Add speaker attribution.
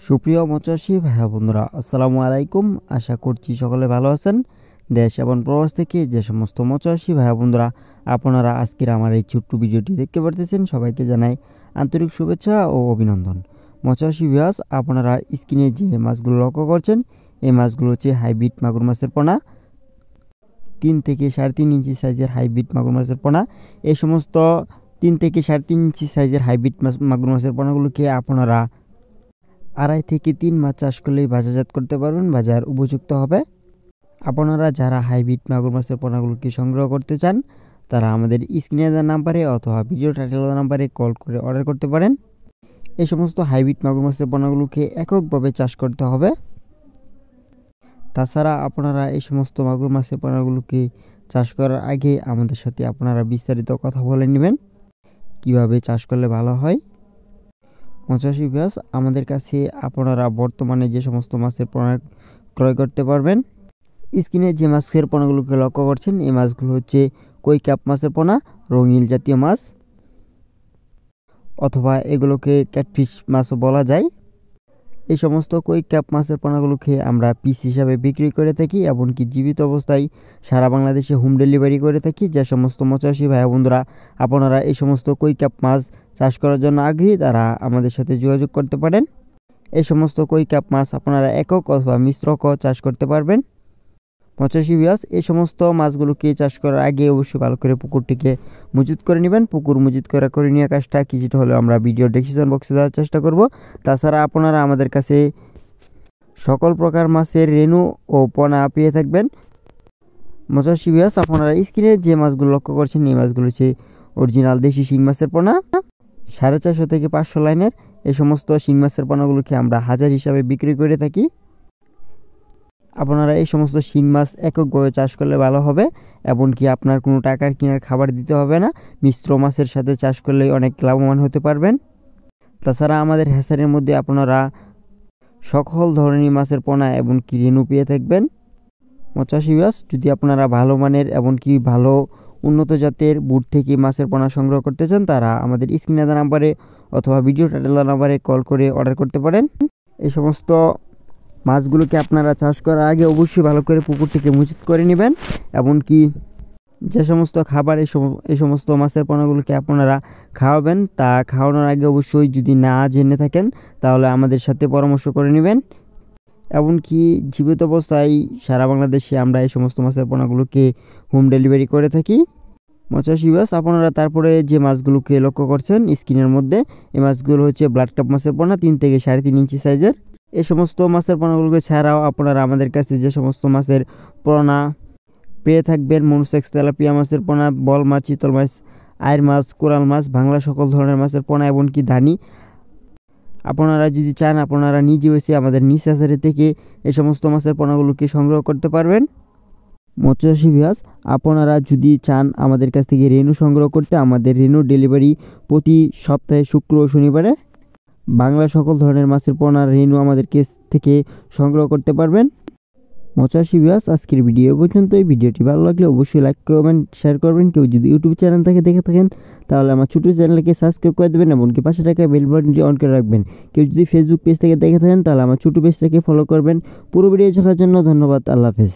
Speaker 1: সুপ্রিয় মৎস্যচাষী ভাইয়া বন্ধুরা, আসসালামু আলাইকুম। আশা করছি সকলে ভালো আছেন। দেশ এবং প্রবাস থেকে যে সমস্ত মৎস্যচাষী ভাইয়া বন্ধুরা আপনারা আজকের আমার এই ছোট্ট ভিডিওটি দেখতে পারতেছেন, সবাইকে জানাই আন্তরিক শুভেচ্ছা ও অভিনন্দন। মৎস্যচাষী ভিউয়ার্স, আপনারা স্ক্রিনে যে মাছগুলো লক্ষ্য করছেন, এই মাছগুলো হচ্ছে হাইব্রিড মাগুর মাছের পোনা। 3 থেকে 3.5 ইঞ্চি সাইজের হাইব্রিড মাগুর মাছের পোনা। এই সমস্ত 3 থেকে 3.5 ইঞ্চি সাইজের হাইব্রিড মাগুর মাছের পোনাগুলোকে আপনারা 2.5 থেকে 3 মাস চাষ করলেই বাজারজাত করতে পারবেন, বাজার উপযুক্ত হবে। আপনারা যারা হাইব্রিড মাগুর মাছের পোনাগুলোকে সংগ্রহ করতে চান, তারা আমাদের স্ক্রিনে দেওয়া নাম্বারে অথবা ভিডিও টাইটেল দেওয়া নাম্বারে কল করে অর্ডার করতে পারেন। এই সমস্ত হাইব্রিড মাগুর মাছের পোনাগুলোকে এককভাবে চাষ করতে হবে। তাছাড়া আপনারা এই সমস্ত মাগুর মাছের পোনাগুলোকে চাষ করার আগে আমাদের সাথে আপনারা বিস্তারিত কথা বলে নেবেন, কিভাবে চাষ করলে ভালো হয়। মৎস্যচাষী ভিউয়ার্স, আমাদের কাছে আপনারা বর্তমানে যে সমস্ত মাছের পোনা ক্রয় করতে পারবেন, স্ক্রিনে যে মাছের পোনাগুলোকে লক্ষ্য করছেন, এই মাছগুলো হচ্ছে কই কাপ মাছের পোনা, রঙিল জাতীয় মাছ, অথবা এগুলোকে ক্যাটফিশ মাছও বলা যায়। এই সমস্ত কই কাপ মাছের পোনাগুলোকে আমরা পিস হিসাবে বিক্রি করে থাকি, এমনকি জীবিত অবস্থায় সারা বাংলাদেশে হোম ডেলিভারি করে থাকি। যে সমস্ত মৎস্যচাষী ভাই বন্ধুরা আপনারা এই সমস্ত কই কাপ মাছ চাষ করার জন্য আগ্রহী, তারা আমাদের সাথে যোগাযোগ করতে পারেন। এই সমস্ত কই কাপ মাছ আপনারা একক অথবা মিশ্রক চাষ করতে পারবেন। মৎস্যচাষী ভিউয়ার্স, এই সমস্ত মাছগুলোকে চাষ করার আগে অবশ্যই ভালো করে পুকুরটিকে মজুত করে নেবেন। পুকুর মজুত করে নিয়ে কাজটা কিছুটা হলেও আমরা ভিডিও ডেসক্রিপশন বক্সে দেওয়ার চেষ্টা করব। তাছাড়া আপনারা আমাদের কাছে সকল প্রকার মাছের রেণু ও পোনা পেয়ে থাকবেন। মৎস্যচাষী ভিউয়ার্স, আপনারা স্ক্রিনে যে মাছগুলো লক্ষ্য করছেন, এই মাছগুলো হচ্ছে অরিজিনাল দেশি শিং মাছের পোনা। 450 থেকে 500 লাইনের এই সমস্ত শিং মাছের পোনাগুলোকে আমরা হাজার হিসাবে বিক্রি করে থাকি। আপনারা এই সমস্ত শিং মাছ এককভাবে চাষ করলে ভালো হবে, এমনকি আপনার কোনো টাকার কেনার খাবার দিতে হবে না। মিশ্র মাছের সাথে চাষ করলে অনেক লাভবান হতে পারবেন। তাছাড়া আমাদের হ্যাচারির মধ্যে আপনারা সকল ধরনের মাছের পোনা এমনকি রেণু পেয়ে থাকবেন। মৎস্যচাষী ভিউয়ার্স, যদি আপনারা ভালো মানের এমনকি ভালো উন্নত জাতের বুট থেকে মাছের পোনা সংগ্রহ করতে চান, তারা আমাদের স্ক্রিনে দেওয়া নাম্বারে অথবা ভিডিও টাইটেল দেওয়া নাম্বারে কল করে অর্ডার করতে পারেন। এই সমস্ত মাছগুলোকে আপনারা চাষ করার আগে অবশ্যই ভালো করে পুকুরটিকে মজুত করে নেবেন। এমনকি যে সমস্ত খাবার এই সমস্ত মাছের পোনাগুলোকে আপনারা খাওয়াবেন, তা খাওয়ানোর আগে অবশ্যই যদি না জেনে থাকেন তাহলে আমাদের সাথে পরামর্শ করে নেবেন। এমনকি জীবিত অবস্থায় সারা বাংলাদেশে আমরা এই সমস্ত মাছের পোনাগুলোকে হোম ডেলিভারি করে থাকি। মৎস্যচাষী ভিউয়ার্স, আপনারা তারপরে যে মাছগুলোকে লক্ষ্য করছেন স্ক্রিনের মধ্যে, এই মাছগুলো হচ্ছে ব্লাড কাপ মাছের পোনা, 3 থেকে 3.5 ইঞ্চি সাইজের। এই সমস্ত মাছের পোনাগুলোকে ছাড়াও আপনারা আমাদের কাছে যে সমস্ত মাছের পোনা পেয়ে থাকবেন, মনোসেক্স তেলাপিয়া মাছের পোনা, বল মাছ, চিতল মাছ, আয়ের মাছ, কোরাল মাছ, বাংলা সকল ধরনের মাছের পোনা, এমনকি ধানি। আপনারা যদি চান আপনারা নিজে এসে আমাদের নিজ হ্যাচারি থেকে এই সমস্ত মাছের পোনাগুলোকে সংগ্রহ করতে পারবেন। মৎস্যচাষী ভিউয়ার্স, আপনারা যদি চান আমাদের কাছ থেকে রেণু সংগ্রহ করতে, আমাদের রেণু ডেলিভারি প্রতি সপ্তাহে শুক্র ও শনিবারে। বাংলা সকল ধরনের মাছের পোনার রেণু আমাদের কাছ থেকে সংগ্রহ করতে পারবেন। মৎস্যচাষী ভিউয়ার্স, আজকের ভিডিও পর্যন্তই। ভিডিওটি ভালো লাগলে অবশ্যই লাইক, কমেন্ট, শেয়ার করবেন। কেউ যদি ইউটিউব চ্যানেল থেকে দেখে থাকেন তাহলে আমার ছোটো চ্যানেলকে সাবস্ক্রাইব করে দেবেন, এমনকি পাশে থাকা বেল বাটনটি অন করে রাখবেন। কেউ যদি ফেসবুক পেজ থেকে দেখে থাকেন তাহলে আমার ছোটো পেজটাকে ফলো করবেন। পুরো ভিডিও দেখার জন্য ধন্যবাদ। আল্লাহ হাফেজ।